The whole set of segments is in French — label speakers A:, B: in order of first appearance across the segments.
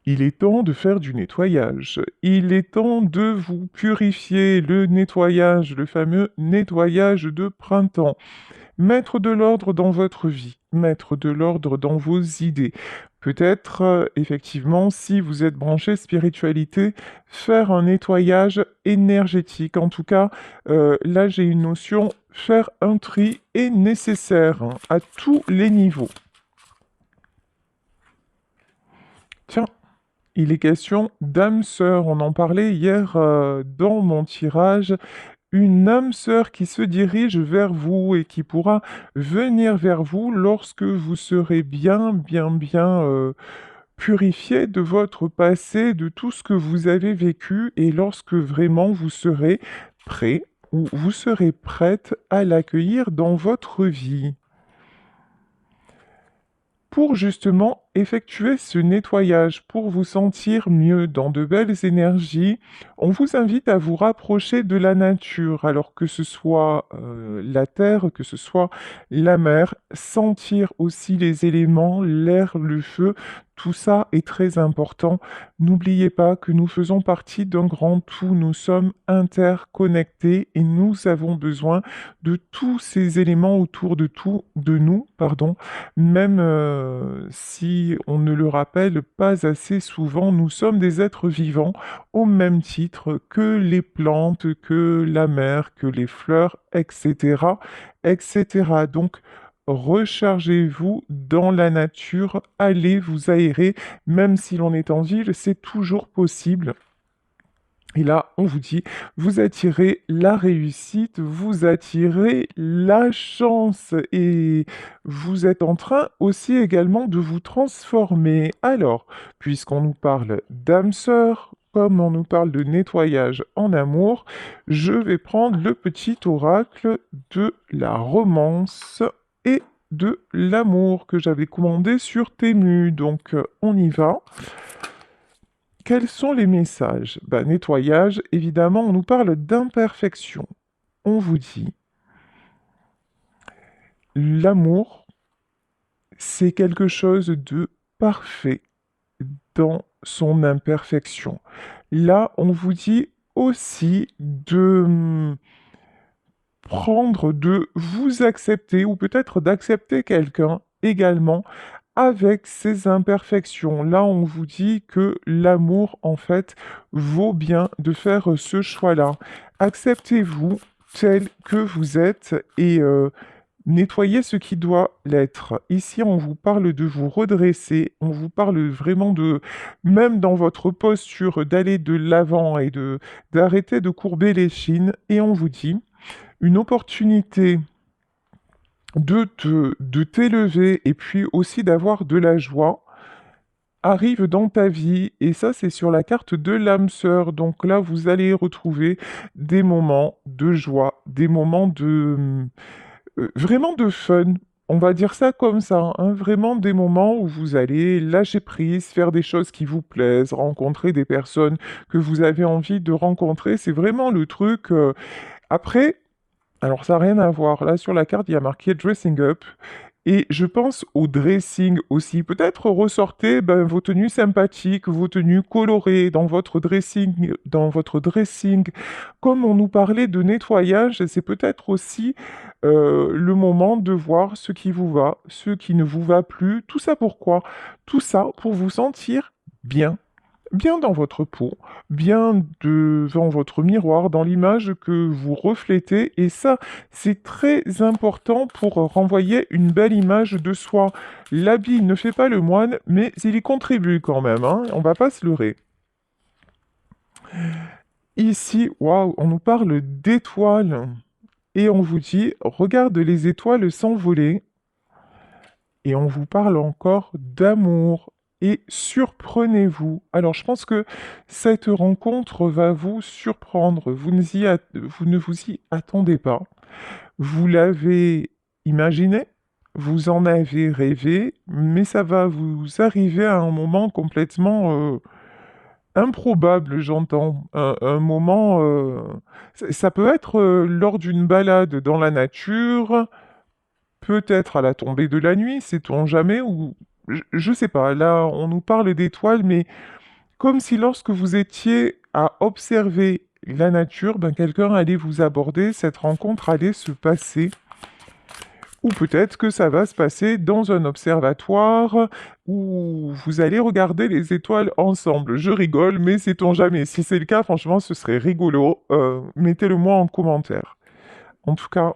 A: Il est temps de faire du nettoyage. Il est temps de vous purifier. Le nettoyage, le fameux nettoyage de printemps. Mettre de l'ordre dans votre vie, mettre de l'ordre dans vos idées. Peut-être, effectivement, si vous êtes branché spiritualité, faire un nettoyage énergétique. En tout cas, là, j'ai une notion, faire un tri est nécessaire hein, à tous les niveaux. Tiens, il est question d'âme sœur. On en parlait hier dans mon tirage. Une âme sœur qui se dirige vers vous et qui pourra venir vers vous lorsque vous serez bien purifié de votre passé, de tout ce que vous avez vécu et lorsque vraiment vous serez prêt ou vous serez prête à l'accueillir dans votre vie. Pour justement effectuer ce nettoyage, pour vous sentir mieux dans de belles énergies, on vous invite à vous rapprocher de la nature, alors que ce soit la terre, que ce soit la mer, sentir aussi les éléments, l'air, le feu, tout ça est très important. N'oubliez pas que nous faisons partie d'un grand tout, nous sommes interconnectés et nous avons besoin de tous ces éléments autour de tout, de nous, pardon, même si on ne le rappelle pas assez souvent, nous sommes des êtres vivants au même titre que les plantes, que la mer, que les fleurs, etc., etc. Donc, rechargez-vous dans la nature, allez vous aérer, même si l'on est en ville, c'est toujours possible. Et là, on vous dit, vous attirez la réussite, vous attirez la chance et vous êtes en train aussi également de vous transformer. Alors, puisqu'on nous parle d'âme sœur, comme on nous parle de nettoyage en amour, je vais prendre le petit oracle de la romance et de l'amour que j'avais commandé sur Temu. Donc, on y va. Quels sont les messages? Nettoyage, évidemment, on nous parle d'imperfection. On vous dit, l'amour, c'est quelque chose de parfait dans son imperfection. Là, on vous dit aussi de prendre, de vous accepter, ou peut-être d'accepter quelqu'un également avec ses imperfections. Là, on vous dit que l'amour, en fait, vaut bien de faire ce choix-là. Acceptez-vous tel que vous êtes et nettoyez ce qui doit l'être. Ici, on vous parle de vous redresser, on vous parle vraiment de, même dans votre posture, d'aller de l'avant et de d'arrêter de courber les chines. Et on vous dit une opportunité de t'élever et puis aussi d'avoir de la joie arrive dans ta vie et ça c'est sur la carte de l'âme sœur. Donc là vous allez retrouver des moments de joie, des moments de vraiment de fun. On va dire ça comme ça, hein, vraiment des moments où vous allez lâcher prise, faire des choses qui vous plaisent, rencontrer des personnes que vous avez envie de rencontrer. C'est vraiment le truc. Après, alors ça n'a rien à voir. Là, sur la carte, il y a marqué dressing up. Et je pense au dressing aussi. Peut-être ressortez vos tenues sympathiques, vos tenues colorées dans votre dressing. Comme on nous parlait de nettoyage, c'est peut-être aussi le moment de voir ce qui vous va, ce qui ne vous va plus. Tout ça pourquoi? Tout ça pour vous sentir bien bien dans votre peau, bien devant votre miroir, dans l'image que vous reflétez. Et ça, c'est très important pour renvoyer une belle image de soi. L'habit ne fait pas le moine, mais il y contribue quand même, hein, on va pas se leurrer. Ici, waouh, on nous parle d'étoiles. Et on vous dit, regarde les étoiles s'envoler. Et on vous parle encore d'amour. Et surprenez-vous. Alors, je pense que cette rencontre va vous surprendre. Vous ne vous y attendez pas. Vous l'avez imaginé, vous en avez rêvé, mais ça va vous arriver à un moment complètement improbable, j'entends. Un moment... ça peut être lors d'une balade dans la nature, peut-être à la tombée de la nuit, sait-on jamais, ou je sais pas, là, on nous parle d'étoiles, mais comme si lorsque vous étiez à observer la nature, ben, quelqu'un allait vous aborder, cette rencontre allait se passer. Ou peut-être que ça va se passer dans un observatoire où vous allez regarder les étoiles ensemble. Je rigole, mais sait-on jamais. Si c'est le cas, franchement, ce serait rigolo. Mettez-le moi en commentaire. En tout cas,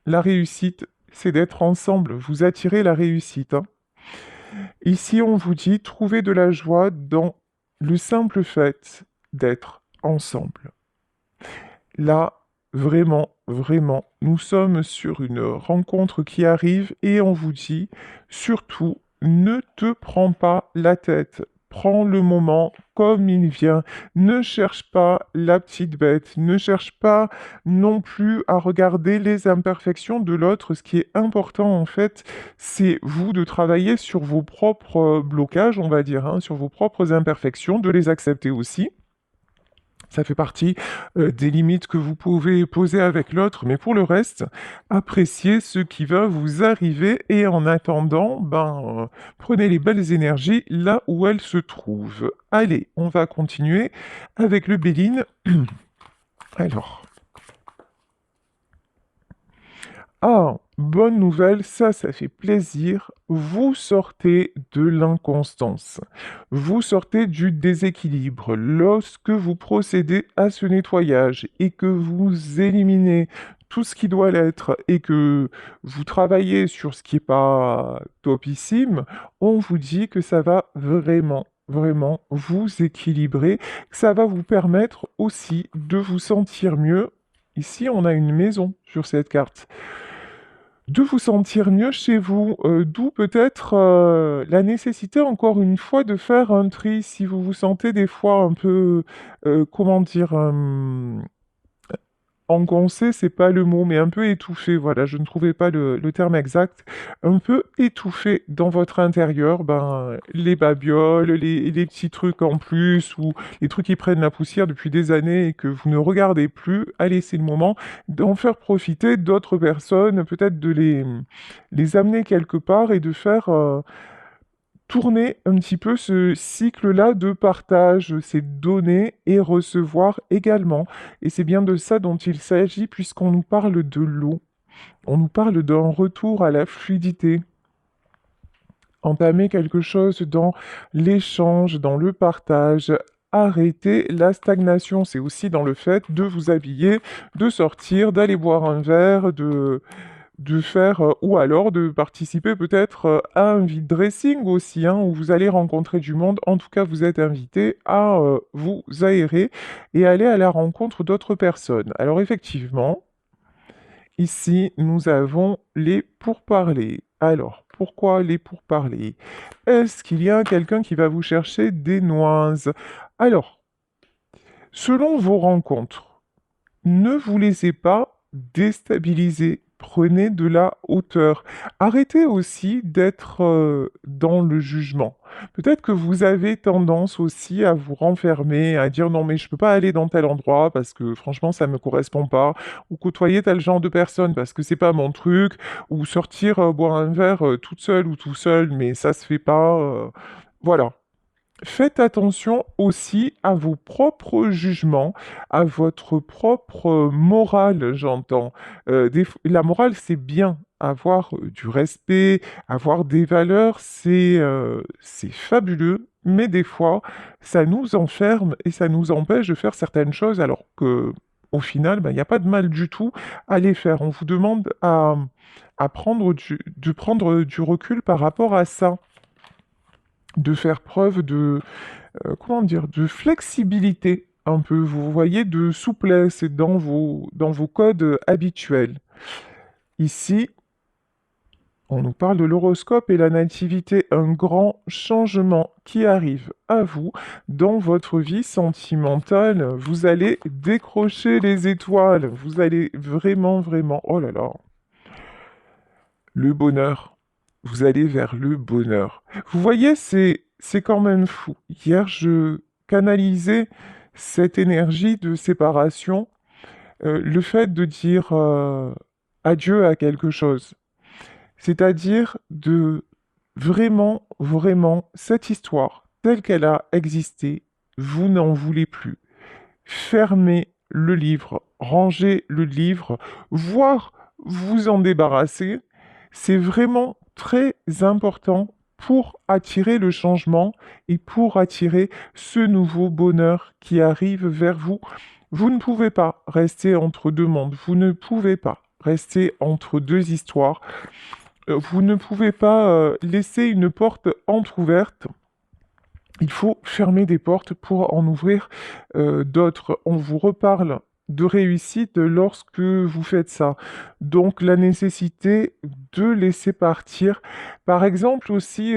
A: la réussite, c'est d'être ensemble. Vous attirez la réussite, hein. Ici, on vous dit, trouvez de la joie dans le simple fait d'être ensemble. Là, vraiment, vraiment, nous sommes sur une rencontre qui arrive et on vous dit, surtout, ne te prends pas la tête. Prends le moment comme il vient. Ne cherche pas la petite bête. Ne cherche pas non plus à regarder les imperfections de l'autre. Ce qui est important, en fait, c'est vous de travailler sur vos propres blocages, on va dire, hein, sur vos propres imperfections, de les accepter aussi. Ça fait partie des limites que vous pouvez poser avec l'autre, mais pour le reste, appréciez ce qui va vous arriver et en attendant, prenez les belles énergies là où elles se trouvent. Allez, on va continuer avec le Béline. Alors, ah, bonne nouvelle, ça fait plaisir. Vous sortez de l'inconstance. Vous sortez du déséquilibre. Lorsque vous procédez à ce nettoyage et que vous éliminez tout ce qui doit l'être et que vous travaillez sur ce qui n'est pas topissime, on vous dit que ça va vraiment, vraiment vous équilibrer, que ça va vous permettre aussi de vous sentir mieux. Ici, on a une maison sur cette carte de vous sentir mieux chez vous, d'où peut-être la nécessité, encore une fois, de faire un tri si vous vous sentez des fois un peu, comment dire, engoncé, c'est pas le mot, mais un peu étouffé, voilà, je ne trouvais pas le terme exact. Un peu étouffé dans votre intérieur, les babioles, les petits trucs en plus, ou les trucs qui prennent la poussière depuis des années et que vous ne regardez plus, allez, c'est le moment d'en faire profiter d'autres personnes, peut-être de les amener quelque part et de faire tourner un petit peu ce cycle-là de partage, c'est donner et recevoir également. Et c'est bien de ça dont il s'agit puisqu'on nous parle de l'eau. On nous parle d'un retour à la fluidité. Entamer quelque chose dans l'échange, dans le partage. Arrêter la stagnation, c'est aussi dans le fait de vous habiller, de sortir, d'aller boire un verre, de faire, ou alors de participer peut-être à un vide dressing aussi, hein, où vous allez rencontrer du monde. En tout cas, vous êtes invité à vous aérer et aller à la rencontre d'autres personnes. Alors effectivement, ici, nous avons les pourparlers. Alors, pourquoi les pourparlers? Est-ce qu'il y a quelqu'un qui va vous chercher des noises? Alors, selon vos rencontres, ne vous laissez pas déstabiliser. Prenez de la hauteur. Arrêtez aussi d'être dans le jugement. Peut-être que vous avez tendance aussi à vous renfermer, à dire non mais je peux pas aller dans tel endroit parce que franchement ça me correspond pas, ou côtoyer tel genre de personne parce que c'est pas mon truc, ou sortir boire un verre toute seule ou tout seul, mais ça se fait pas. Voilà. Faites attention aussi à vos propres jugements, à votre propre morale, j'entends. La morale, c'est bien. Avoir du respect, avoir des valeurs, c'est fabuleux, mais des fois, ça nous enferme et ça nous empêche de faire certaines choses, alors que au final, il n'y a pas de mal du tout à les faire. On vous demande à de prendre du recul par rapport à ça, de faire preuve de, comment dire, de flexibilité un peu, vous voyez, de souplesse dans vos codes habituels. Ici, on nous parle de l'horoscope et la nativité, un grand changement qui arrive à vous dans votre vie sentimentale. Vous allez décrocher les étoiles, vous allez vraiment, vraiment, oh là là, le bonheur. Vous allez vers le bonheur. Vous voyez, c'est quand même fou. Hier, je canalisais cette énergie de séparation, le fait de dire adieu à quelque chose. C'est-à-dire de Vraiment, vraiment, cette histoire, telle qu'elle a existé, vous n'en voulez plus. Fermez le livre, rangez le livre, voire vous en débarrasser. C'est vraiment très important pour attirer le changement et pour attirer ce nouveau bonheur qui arrive vers vous. Vous ne pouvez pas rester entre deux mondes, vous ne pouvez pas rester entre deux histoires, vous ne pouvez pas laisser une porte entr'ouverte. Il faut fermer des portes pour en ouvrir d'autres. On vous reparle de réussite lorsque vous faites ça. Donc la nécessité de laisser partir. Par exemple aussi,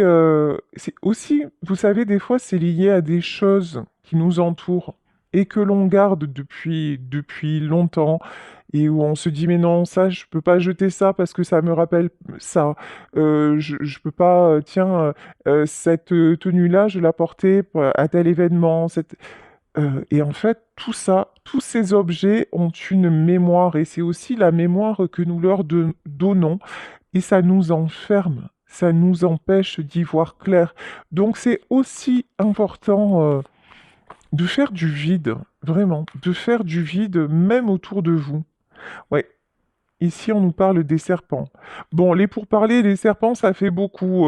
A: c'est aussi, vous savez, des fois c'est lié à des choses qui nous entourent et que l'on garde depuis longtemps et où on se dit mais non, ça, je peux pas jeter ça parce que ça me rappelle ça. Je peux pas, tiens, cette tenue-là, je la portais à tel événement. Et en fait, tout ça, tous ces objets ont une mémoire et c'est aussi la mémoire que nous leur donnons et ça nous enferme, ça nous empêche d'y voir clair. Donc c'est aussi important de faire du vide, vraiment, de faire du vide même autour de vous. Ouais, ici, on nous parle des serpents. Bon, les pourparlers des serpents, ça fait beaucoup.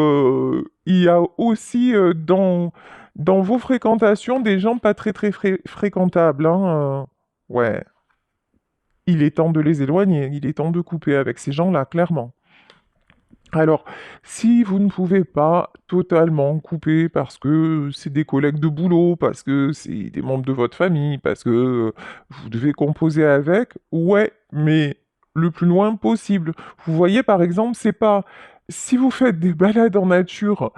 A: Il y a aussi dans vos fréquentations des gens pas très très fréquentables, hein. Ouais, il est temps de les éloigner, il est temps de couper avec ces gens-là, clairement. Alors, si vous ne pouvez pas totalement couper parce que c'est des collègues de boulot, parce que c'est des membres de votre famille, parce que vous devez composer avec, ouais, mais le plus loin possible. Vous voyez, par exemple, c'est pas... Si vous faites des balades en nature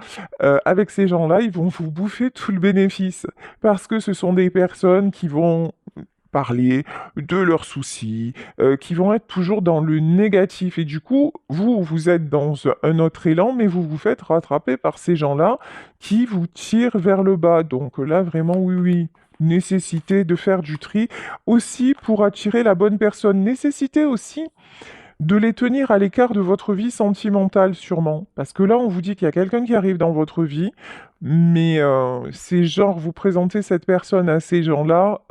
A: avec ces gens-là, ils vont vous bouffer tout le bénéfice. Parce que ce sont des personnes qui vont parler de leurs soucis, qui vont être toujours dans le négatif. Et du coup, vous êtes dans un autre élan, mais vous vous faites rattraper par ces gens-là qui vous tirent vers le bas. Donc là, vraiment, oui, oui. Nécessité de faire du tri aussi pour attirer la bonne personne. Nécessité aussi de les tenir à l'écart de votre vie sentimentale, sûrement. Parce que là, on vous dit qu'il y a quelqu'un qui arrive dans votre vie, mais c'est genre, vous présentez cette personne à ces gens-là,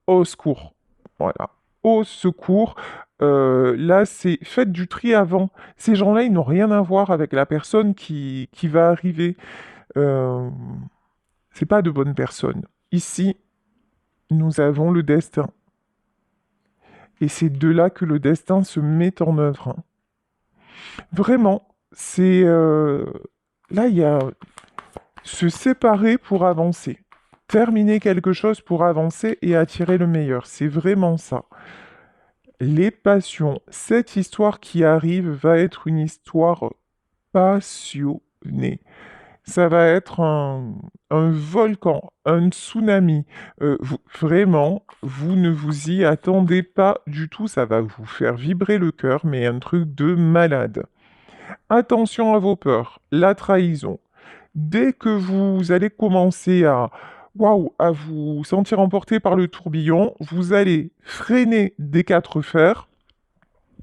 A: au secours. Voilà. Au secours. Là, c'est faites du tri avant. Ces gens-là, ils n'ont rien à voir avec la personne qui va arriver. Euh, c'est pas de bonnes personnes. Ici, nous avons le destin. Et c'est de là que le destin se met en œuvre, hein. Vraiment, c'est... là, il y a se séparer pour avancer. Terminer quelque chose pour avancer et attirer le meilleur. C'est vraiment ça. Les passions. Cette histoire qui arrive va être une histoire passionnée. Ça va être un volcan, un tsunami. Vraiment, vous ne vous y attendez pas du tout. Ça va vous faire vibrer le cœur, mais un truc de malade. Attention à vos peurs, la trahison. Dès que vous allez commencer à, waouh, à vous sentir emporté par le tourbillon, vous allez freiner des quatre fers.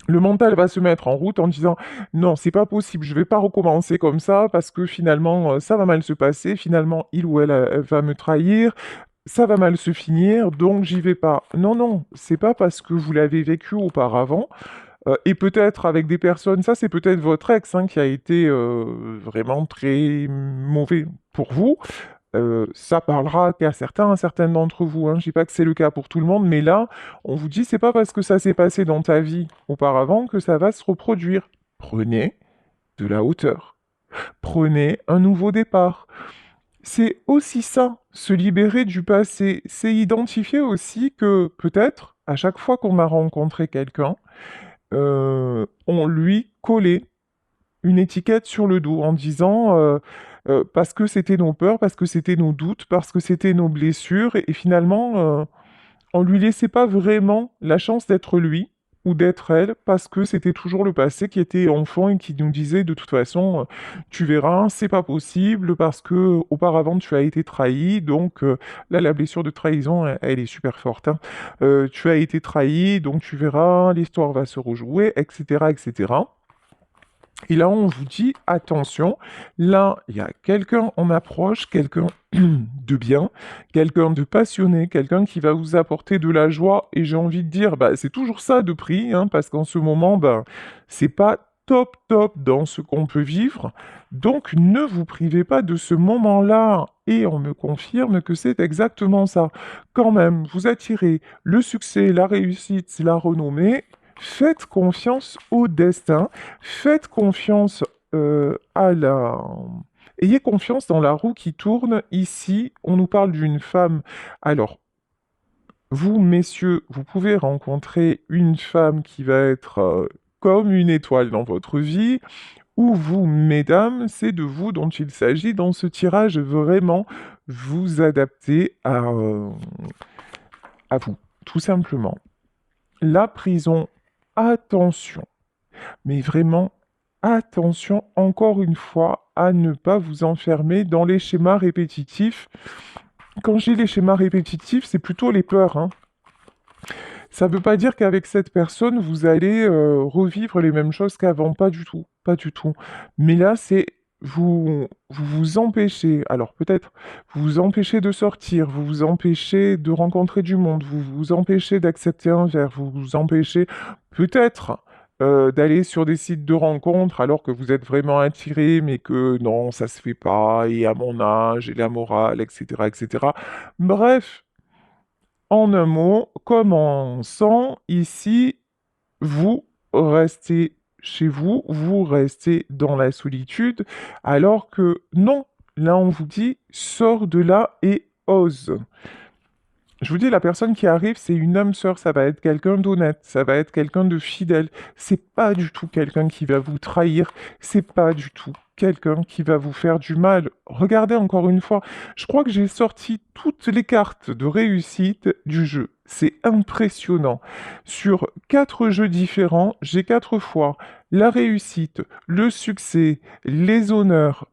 A: Le mental va se mettre en route en disant non, c'est pas possible, je vais pas recommencer comme ça parce que finalement ça va mal se passer, finalement il ou elle va me trahir, ça va mal se finir, donc j'y vais pas. Non, non, c'est pas parce que vous l'avez vécu auparavant et peut-être avec des personnes, ça c'est peut-être votre ex hein, qui a été vraiment très mauvais pour vous. Ça parlera qu'à certaines d'entre vous, hein. Je dis pas que c'est le cas pour tout le monde, mais là, on vous dit c'est pas parce que ça s'est passé dans ta vie auparavant que ça va se reproduire. Prenez de la hauteur. Prenez un nouveau départ. C'est aussi ça, se libérer du passé. C'est identifier aussi que peut-être, à chaque fois qu'on a rencontré quelqu'un, on lui collait une étiquette sur le dos en disant parce que c'était nos peurs, parce que c'était nos doutes, parce que c'était nos blessures, et finalement, on lui laissait pas vraiment la chance d'être lui ou d'être elle, parce que c'était toujours le passé qui était enfant et qui nous disait de toute façon, tu verras, c'est pas possible, parce que auparavant tu as été trahi, donc là la blessure de trahison, elle est super forte, hein. Tu as été trahi, donc tu verras, l'histoire va se rejouer, etc., etc. Et là, on vous dit, attention, là, il y a quelqu'un en approche, quelqu'un de bien, quelqu'un de passionné, quelqu'un qui va vous apporter de la joie. Et j'ai envie de dire, bah, c'est toujours ça de prix, hein, parce qu'en ce moment, bah, c'est pas top top dans ce qu'on peut vivre. Donc, ne vous privez pas de ce moment-là. Et on me confirme que c'est exactement ça. Quand même, vous attirez le succès, la réussite, la renommée. Faites confiance au destin. Faites confiance à la... Ayez confiance dans la roue qui tourne. Ici, on nous parle d'une femme. Alors, vous, messieurs, vous pouvez rencontrer une femme qui va être comme une étoile dans votre vie, ou vous, mesdames, c'est de vous dont il s'agit dans ce tirage, vraiment vous adapter à vous, tout simplement. La prison, attention. Mais vraiment, attention encore une fois à ne pas vous enfermer dans les schémas répétitifs. Quand je dis les schémas répétitifs, c'est plutôt les peurs, hein. Ça ne veut pas dire qu'avec cette personne, vous allez revivre les mêmes choses qu'avant. Pas du tout. Pas du tout. Mais là, c'est vous empêchez, alors peut-être, vous vous empêchez de sortir, vous vous empêchez de rencontrer du monde, vous vous empêchez d'accepter un verre, vous vous empêchez peut-être d'aller sur des sites de rencontres alors que vous êtes vraiment attiré, mais que non, ça se fait pas, et à mon âge, et la morale, etc., etc. Bref, en un mot, commençons ici, vous restez chez vous, vous restez dans la solitude, alors que non, là on vous dit, sors de là et ose. Je vous dis, la personne qui arrive, c'est une âme sœur, ça va être quelqu'un d'honnête, ça va être quelqu'un de fidèle. C'est pas du tout quelqu'un qui va vous trahir, c'est pas du tout quelqu'un qui va vous faire du mal. Regardez encore une fois, je crois que j'ai sorti toutes les cartes de réussite du jeu. C'est impressionnant. Sur 4 jeux différents, j'ai 4 fois la réussite, le succès, les honneurs.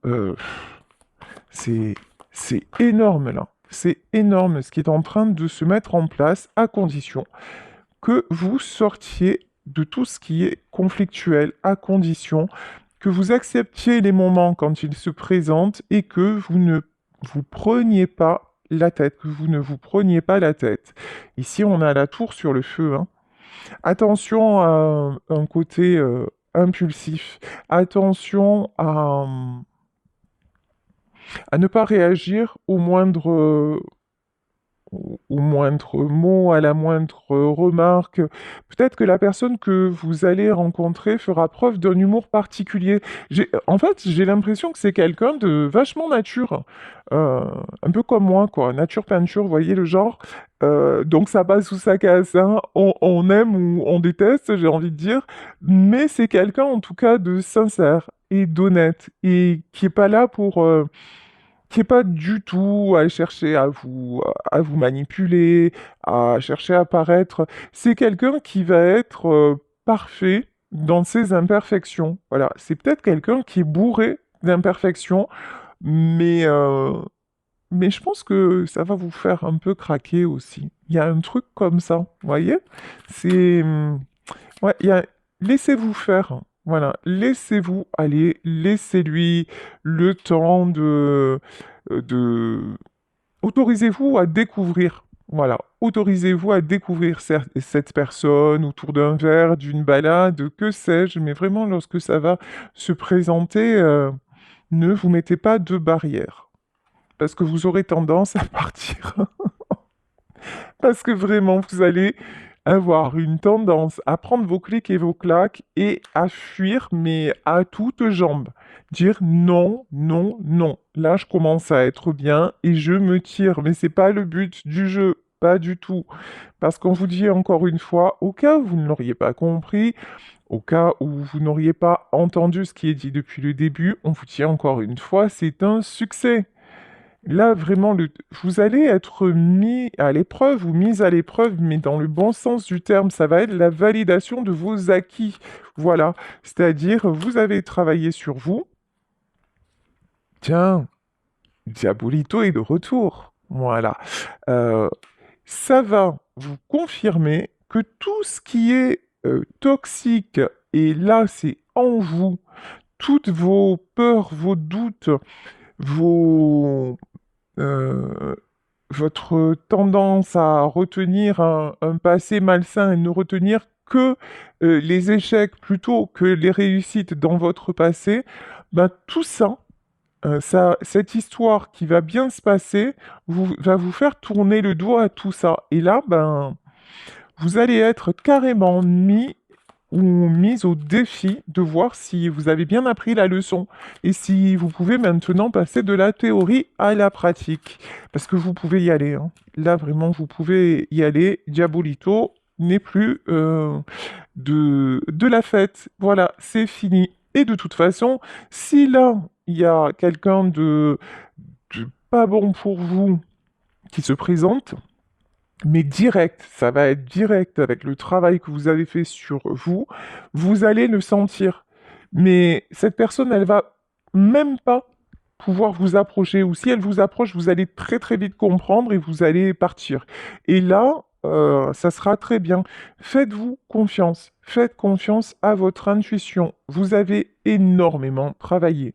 A: C'est, c'est énorme là. C'est énorme ce qui est en train de se mettre en place à condition que vous sortiez de tout ce qui est conflictuel, à condition que vous acceptiez les moments quand ils se présentent et que vous ne vous preniez pas la tête, que vous ne vous preniez pas la tête. Ici, on a la tour sur le feu, hein. Attention à un côté impulsif. Attention à ne pas réagir au moindre mot, à la moindre remarque. Peut-être que la personne que vous allez rencontrer fera preuve d'un humour particulier. En fait, j'ai l'impression que c'est quelqu'un de vachement nature. Euh, un peu comme moi, quoi. Nature peinture, vous voyez le genre. Donc ça passe sous sa casse, hein. On aime ou on déteste, j'ai envie de dire. Mais c'est quelqu'un, en tout cas, de sincère et d'honnête et qui est pas là pour... qui est pas du tout à chercher à vous manipuler, à chercher à paraître. C'est quelqu'un qui va être parfait dans ses imperfections. Voilà, c'est peut-être quelqu'un qui est bourré d'imperfections, mais, euh, mais je pense que ça va vous faire un peu craquer aussi. Il y a un truc comme ça, vous voyez? C'est... Ouais, laissez-vous faire. Voilà, laissez-vous aller, laissez-lui le temps de... Autorisez-vous à découvrir. Voilà, autorisez-vous à découvrir cette personne autour d'un verre, d'une balade, que sais-je, mais vraiment lorsque ça va se présenter, ne vous mettez pas de barrière, parce que vous aurez tendance à partir. Parce que vraiment, vous allez avoir une tendance à prendre vos clics et vos claques et à fuir, mais à toutes jambes. Dire non, non, non. Là, je commence à être bien et je me tire. Mais c'est pas le but du jeu. Pas du tout. Parce qu'on vous dit encore une fois, au cas où vous ne l'auriez pas compris, au cas où vous n'auriez pas entendu ce qui est dit depuis le début, on vous dit encore une fois, c'est un succès. Là, vraiment, vous allez être mis à l'épreuve ou mise à l'épreuve, mais dans le bon sens du terme. Ça va être la validation de vos acquis. Voilà. C'est-à-dire, vous avez travaillé sur vous. Tiens, Diabolito est de retour. Voilà. Euh, Ça va vous confirmer que tout ce qui est toxique, et là, c'est en vous, toutes vos peurs, vos doutes, vos, euh, votre tendance à retenir un passé malsain et ne retenir que les échecs plutôt que les réussites dans votre passé, ben, tout ça, cette histoire qui va bien se passer va vous faire tourner le dos à tout ça. Et là, ben, vous allez être carrément mis ou mise au défi de voir si vous avez bien appris la leçon et si vous pouvez maintenant passer de la théorie à la pratique. Parce que vous pouvez y aller, hein. Là, vraiment, vous pouvez y aller. Diabolito n'est plus de la fête. Voilà, c'est fini. Et de toute façon, si là, il y a quelqu'un de pas bon pour vous qui se présente, mais direct, ça va être direct avec le travail que vous avez fait sur vous, vous allez le sentir. Mais cette personne, elle va même pas pouvoir vous approcher, ou si elle vous approche, vous allez très très vite comprendre et vous allez partir. Et là, ça sera très bien. Faites-vous confiance. Faites confiance à votre intuition. Vous avez énormément travaillé.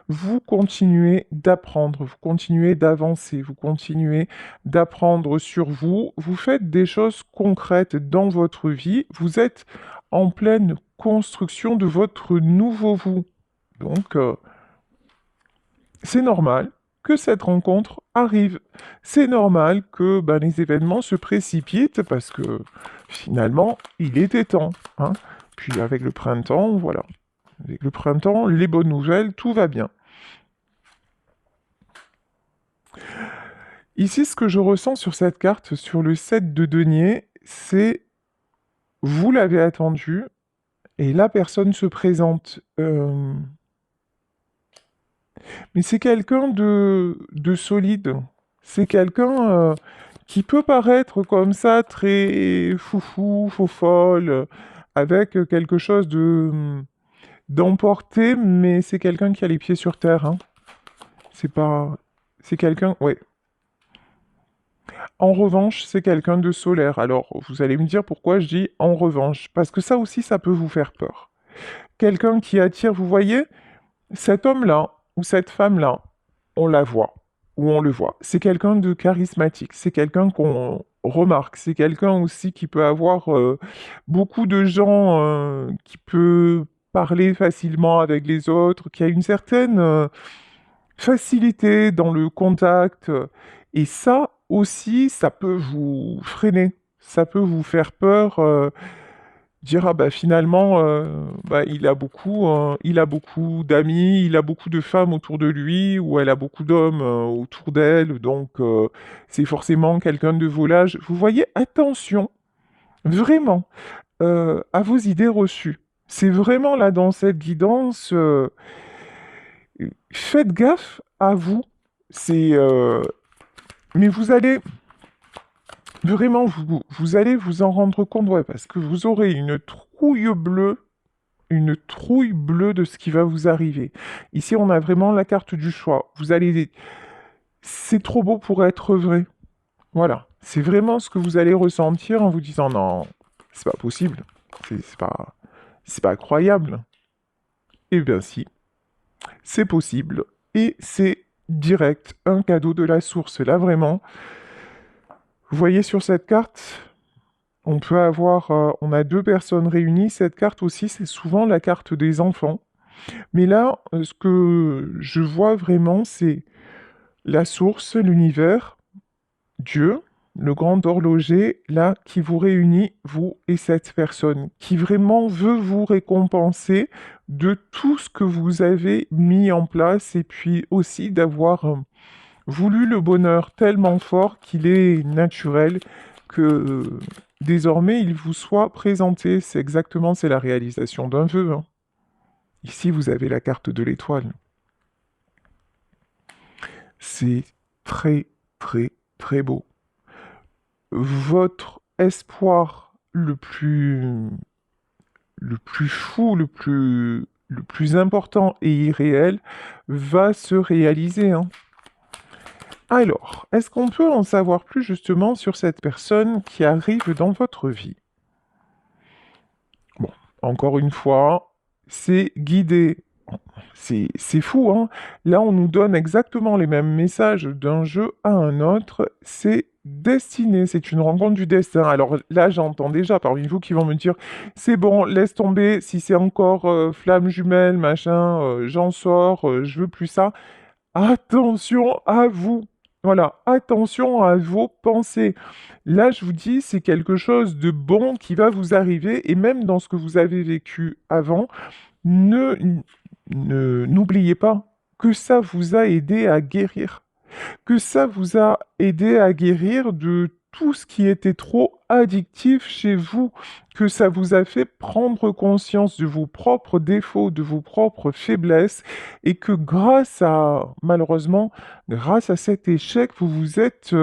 A: Vous continuez d'apprendre, vous continuez d'avancer, vous continuez d'apprendre sur vous, vous faites des choses concrètes dans votre vie, vous êtes en pleine construction de votre nouveau vous. Donc, c'est normal que cette rencontre arrive. C'est normal que ben, les événements se précipitent parce que finalement, il était temps, hein. Puis avec le printemps, voilà. Avec le printemps, les bonnes nouvelles, tout va bien. Ici, ce que je ressens sur cette carte, sur le 7 de denier, c'est vous l'avez attendu et la personne se présente. Mais c'est quelqu'un de solide. C'est quelqu'un qui peut paraître comme ça très foufou, faux folle, avec quelque chose d'emporté, mais c'est quelqu'un qui a les pieds sur terre, hein. C'est pas... C'est quelqu'un... Ouais. En revanche, c'est quelqu'un de solaire. Alors, vous allez me dire pourquoi je dis en revanche. Parce que ça aussi, ça peut vous faire peur. Quelqu'un qui attire, vous voyez, cet homme-là ou cette femme-là, on la voit ou on le voit. C'est quelqu'un de charismatique. C'est quelqu'un qu'on remarque. C'est quelqu'un aussi qui peut avoir beaucoup de gens, qui peut parler facilement avec les autres, qui a une certaine facilité dans le contact. Et ça aussi, ça peut vous freiner. Ça peut vous faire peur, dire ah bah finalement bah, il a beaucoup d'amis, il a beaucoup de femmes autour de lui ou elle a beaucoup d'hommes autour d'elle, donc c'est forcément quelqu'un de volage. Vous voyez, attention vraiment à vos idées reçues. C'est vraiment là dans cette guidance. Faites gaffe à vous. C'est, mais vous allez vraiment, vous allez vous en rendre compte, ouais, parce que vous aurez une trouille bleue de ce qui va vous arriver. Ici, on a vraiment la carte du choix. Vous allez, c'est trop beau pour être vrai. Voilà, c'est vraiment ce que vous allez ressentir en vous disant non, c'est pas possible, c'est pas croyable. Eh bien si, c'est possible et c'est direct, un cadeau de la source. Là vraiment, vous voyez sur cette carte, on peut avoir, on a deux personnes réunies. Cette carte aussi, c'est souvent la carte des enfants. Mais là, ce que je vois vraiment, c'est la source, l'univers, Dieu, le grand horloger, là, qui vous réunit, vous et cette personne, qui vraiment veut vous récompenser de tout ce que vous avez mis en place et puis aussi d'avoir voulu le bonheur tellement fort qu'il est naturel que désormais il vous soit présenté. C'est exactement, c'est la réalisation d'un vœu, hein. Ici, vous avez la carte de l'étoile. C'est très, très, très beau. Votre espoir le plus fou, le plus important et irréel va se réaliser, hein. Alors, est-ce qu'on peut en savoir plus justement sur cette personne qui arrive dans votre vie? Bon, encore une fois, c'est guidé C'est fou, hein? Là, on nous donne exactement les mêmes messages d'un jeu à un autre. C'est destiné, c'est une rencontre du destin. Alors là, j'entends déjà parmi vous qui vont me dire, c'est bon, laisse tomber, si c'est encore flamme jumelle, machin, j'en sors, je veux plus ça. Attention à vous. Voilà, attention à vos pensées. Là, je vous dis, c'est quelque chose de bon qui va vous arriver, et même dans ce que vous avez vécu avant, ne, n'oubliez pas que ça vous a aidé à guérir, que ça vous a aidé à guérir de tout ce qui était trop addictif chez vous, que ça vous a fait prendre conscience de vos propres défauts, de vos propres faiblesses, et que malheureusement, grâce à cet échec, vous vous êtes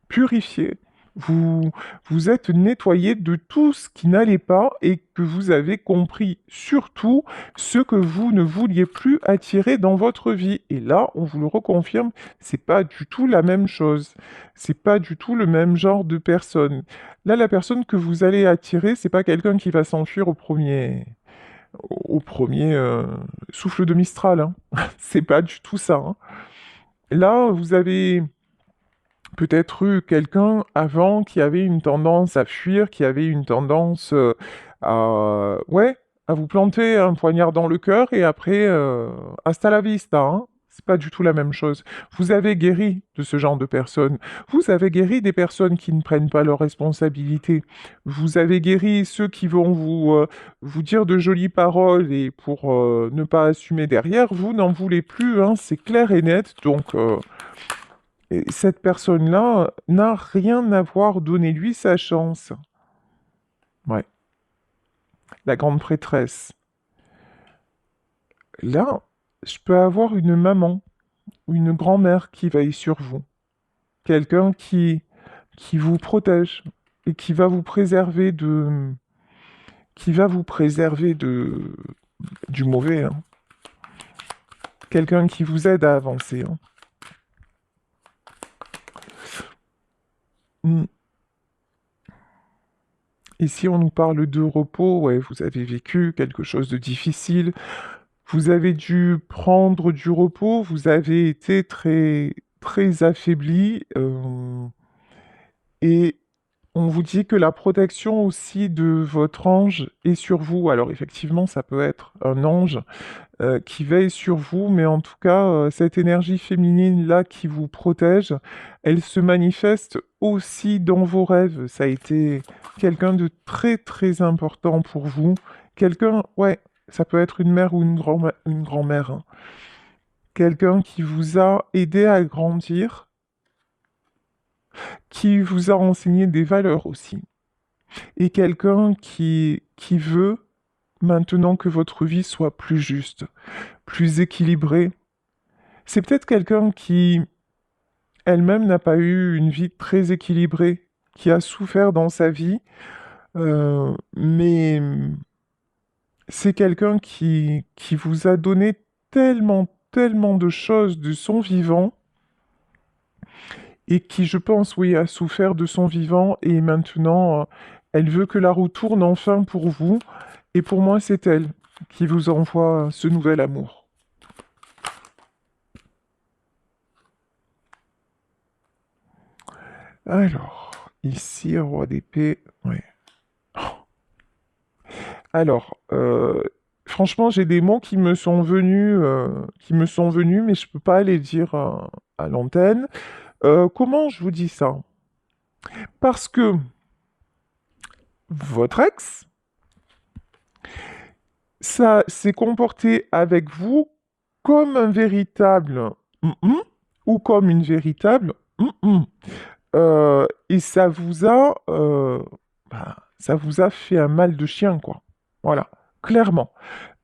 A: purifié. Vous vous êtes nettoyé de tout ce qui n'allait pas et que vous avez compris surtout ce que vous ne vouliez plus attirer dans votre vie. Et là, on vous le reconfirme, c'est pas du tout la même chose. C'est pas du tout le même genre de personne. Là, la personne que vous allez attirer, c'est pas quelqu'un qui va s'enfuir au premier souffle de Mistral, hein. C'est pas du tout ça, hein. Là, vous avez peut-être eu quelqu'un avant qui avait une tendance à fuir, qui avait une tendance ouais, à vous planter un poignard dans le cœur et après, hasta la vista, hein. C'est pas du tout la même chose. Vous avez guéri de ce genre de personnes. Vous avez guéri des personnes qui ne prennent pas leurs responsabilités. Vous avez guéri ceux qui vont vous dire de jolies paroles et pour ne pas assumer derrière, vous n'en voulez plus, hein, c'est clair et net. Donc, et cette personne-là n'a rien à voir, donnez-lui sa chance. Ouais, la grande prêtresse. Là, je peux avoir une maman ou une grand-mère qui veille sur vous. Quelqu'un qui vous protège et qui va vous préserver du mauvais, hein. Quelqu'un qui vous aide à avancer, hein. Mm. Et si on nous parle de repos, ouais, vous avez vécu quelque chose de difficile, vous avez dû prendre du repos, vous avez été très, très affaibli, et on vous dit que la protection aussi de votre ange est sur vous. Alors effectivement, ça peut être un ange qui veille sur vous, mais en tout cas, cette énergie féminine-là qui vous protège, elle se manifeste aussi dans vos rêves. Ça a été quelqu'un de très très important pour vous. Quelqu'un, ouais, ça peut être une mère ou une grand-mère, hein. Quelqu'un qui vous a aidé à grandir, qui vous a enseigné des valeurs aussi. Et quelqu'un qui veut maintenant que votre vie soit plus juste, plus équilibrée. C'est peut-être quelqu'un qui elle-même n'a pas eu une vie très équilibrée, qui a souffert dans sa vie, mais c'est quelqu'un qui vous a donné tellement, tellement de choses de son vivant, et qui, je pense, oui, a souffert de son vivant, et maintenant, elle veut que la roue tourne enfin pour vous, et pour moi, c'est elle qui vous envoie ce nouvel amour. Alors, ici, roi d'épée, ouais. Alors, franchement, j'ai des mots qui me sont venus, mais je peux pas les dire à l'antenne. Comment je vous dis ça? Parce que votre ex, ça s'est comporté avec vous comme un véritable mm-mm, ou comme une véritable mm-mm. Et ça vous a fait un mal de chien, quoi. Voilà, clairement.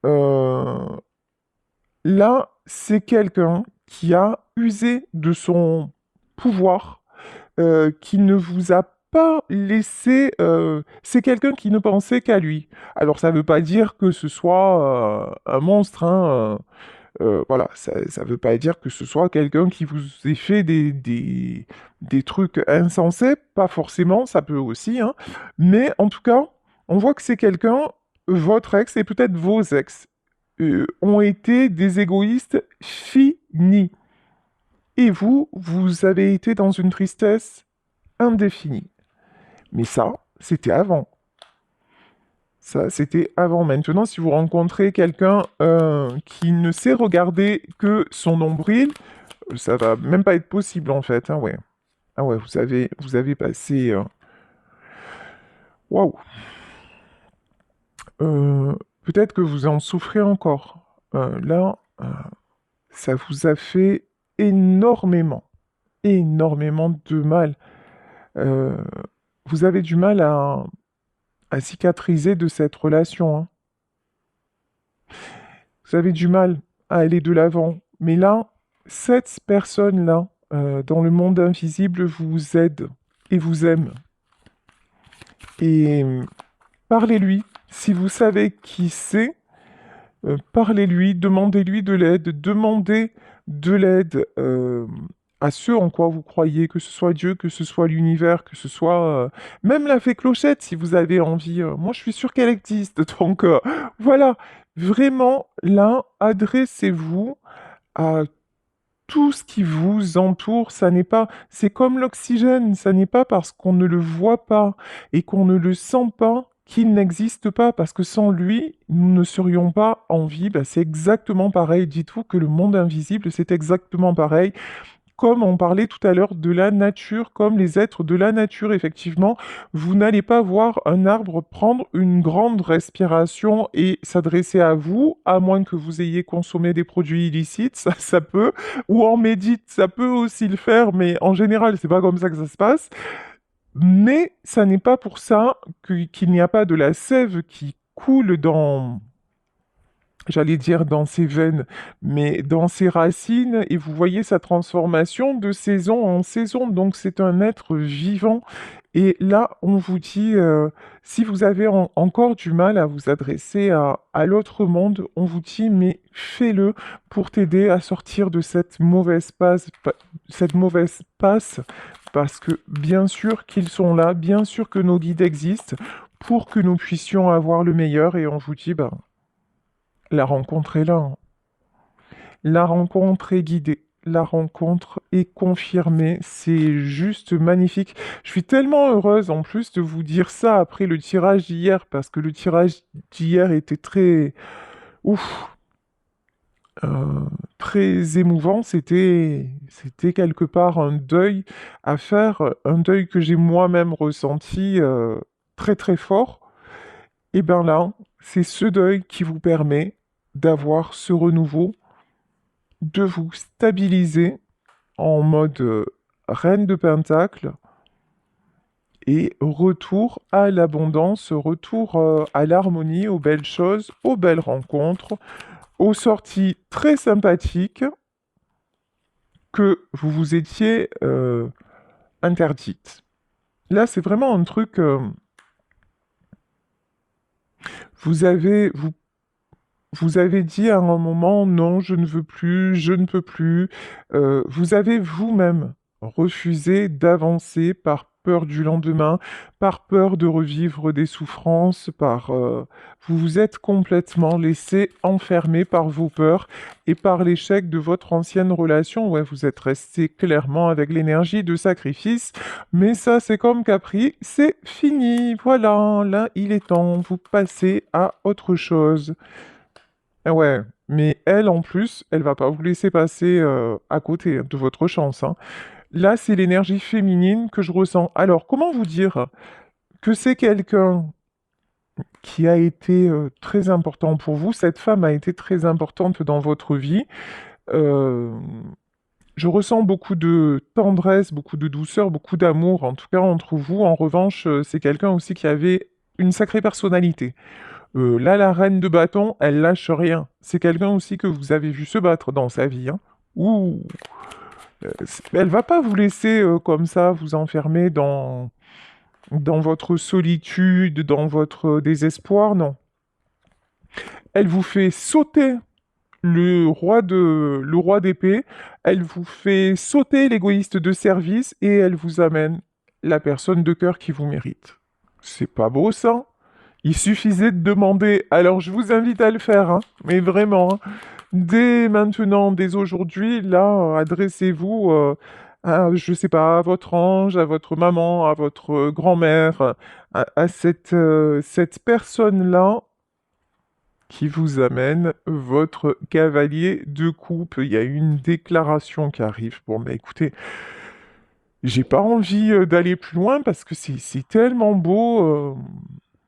A: Euh, Là, c'est quelqu'un qui a usé de son pouvoir, qui ne vous a pas laissé. C'est quelqu'un qui ne pensait qu'à lui. Alors, ça ne veut pas dire que ce soit un monstre, hein, voilà, ça ne veut pas dire que ce soit quelqu'un qui vous ait fait des trucs insensés, pas forcément, ça peut aussi, hein. Mais en tout cas, on voit que c'est quelqu'un, votre ex et peut-être vos ex, ont été des égoïstes finis. Et vous, vous avez été dans une tristesse indéfinie. Mais ça, c'était avant. Ça, c'était avant. Maintenant, si vous rencontrez quelqu'un qui ne sait regarder que son nombril, ça va même pas être possible en fait. Hein, ouais. Ah ouais, vous avez passé. Waouh. Peut-être que vous en souffrez encore. Là, ça vous a fait énormément, énormément de mal. Euh, vous avez du mal à cicatriser de cette relation. Hein. Vous avez du mal à aller de l'avant. Mais là, cette personne-là, dans le monde invisible, vous aide et vous aime. Et parlez-lui. Si vous savez qui c'est, parlez-lui, demandez-lui de l'aide à ceux en quoi vous croyez, que ce soit Dieu, que ce soit l'univers, que ce soit même la fée Clochette, si vous avez envie. Moi, je suis sûr qu'elle existe. Donc, voilà, vraiment, là, adressez-vous à tout ce qui vous entoure. Ça n'est pas, c'est comme l'oxygène, ça n'est pas parce qu'on ne le voit pas et qu'on ne le sent pas qu'il n'existe pas, parce que sans lui, nous ne serions pas en vie. Bah, c'est exactement pareil. Dites-vous que le monde invisible, c'est exactement pareil. Comme on parlait tout à l'heure de la nature, comme les êtres de la nature, effectivement, vous n'allez pas voir un arbre prendre une grande respiration et s'adresser à vous, à moins que vous ayez consommé des produits illicites, ça peut, ou en médite, ça peut aussi le faire, mais en général, c'est pas comme ça que ça se passe. Mais ça n'est pas pour ça qu'il n'y a pas de la sève qui coule dans, j'allais dire dans ses veines, mais dans ses racines, et vous voyez sa transformation de saison en saison. Donc c'est un être vivant. Et là, on vous dit, si vous avez encore du mal à vous adresser à l'autre monde, on vous dit, mais fais-le pour t'aider à sortir de cette mauvaise passe, parce que bien sûr qu'ils sont là, bien sûr que nos guides existent pour que nous puissions avoir le meilleur. Et on vous dit, ben, la rencontre est là. Hein. La rencontre est guidée. La rencontre est confirmée. C'est juste magnifique. Je suis tellement heureuse en plus de vous dire ça après le tirage d'hier, parce que le tirage d'hier était très... Ouf, euh, très émouvant. C'était quelque part un deuil à faire, un deuil que j'ai moi-même ressenti très très fort. Et bien là, c'est ce deuil qui vous permet d'avoir ce renouveau, de vous stabiliser en mode reine de pentacle et retour à l'abondance, retour à l'harmonie, aux belles choses, aux belles rencontres, aux sorties très sympathiques que vous vous étiez interdites. Là, c'est vraiment un truc. Vous avez dit à un moment, non, je ne veux plus, je ne peux plus. Vous avez vous-même refusé d'avancer par peur du lendemain, par peur de revivre des souffrances, vous vous êtes complètement laissé enfermer par vos peurs et par l'échec de votre ancienne relation. Ouais, vous êtes resté clairement avec l'énergie de sacrifice, mais ça, c'est comme Capri, c'est fini. Voilà, là, il est temps, vous passez à autre chose. Ah ouais, mais elle, en plus, elle va pas vous laisser passer à côté de votre chance. Hein. Là, c'est l'énergie féminine que je ressens. Alors, comment vous dire que c'est quelqu'un qui a été très important pour vous? Cette femme a été très importante dans votre vie. Euh, je ressens beaucoup de tendresse, beaucoup de douceur, beaucoup d'amour, en tout cas entre vous. En revanche, c'est quelqu'un aussi qui avait une sacrée personnalité. Là, la reine de bâton, elle lâche rien. C'est quelqu'un aussi que vous avez vu se battre dans sa vie. Hein. Ouh, elle va pas vous laisser comme ça vous enfermer dans votre solitude, dans votre désespoir, non. Elle vous fait sauter le roi d'épée, elle vous fait sauter l'égoïste de service et elle vous amène la personne de cœur qui vous mérite. C'est pas beau ça? Il suffisait de demander. Alors, je vous invite à le faire, hein, mais vraiment, hein. Dès maintenant, dès aujourd'hui, là, adressez-vous à, je sais pas, à votre ange, à votre maman, à votre grand-mère, à cette personne-là qui vous amène votre cavalier de coupe. Il y a une déclaration qui arrive. Bon, mais écoutez, j'ai pas envie d'aller plus loin parce que c'est tellement beau.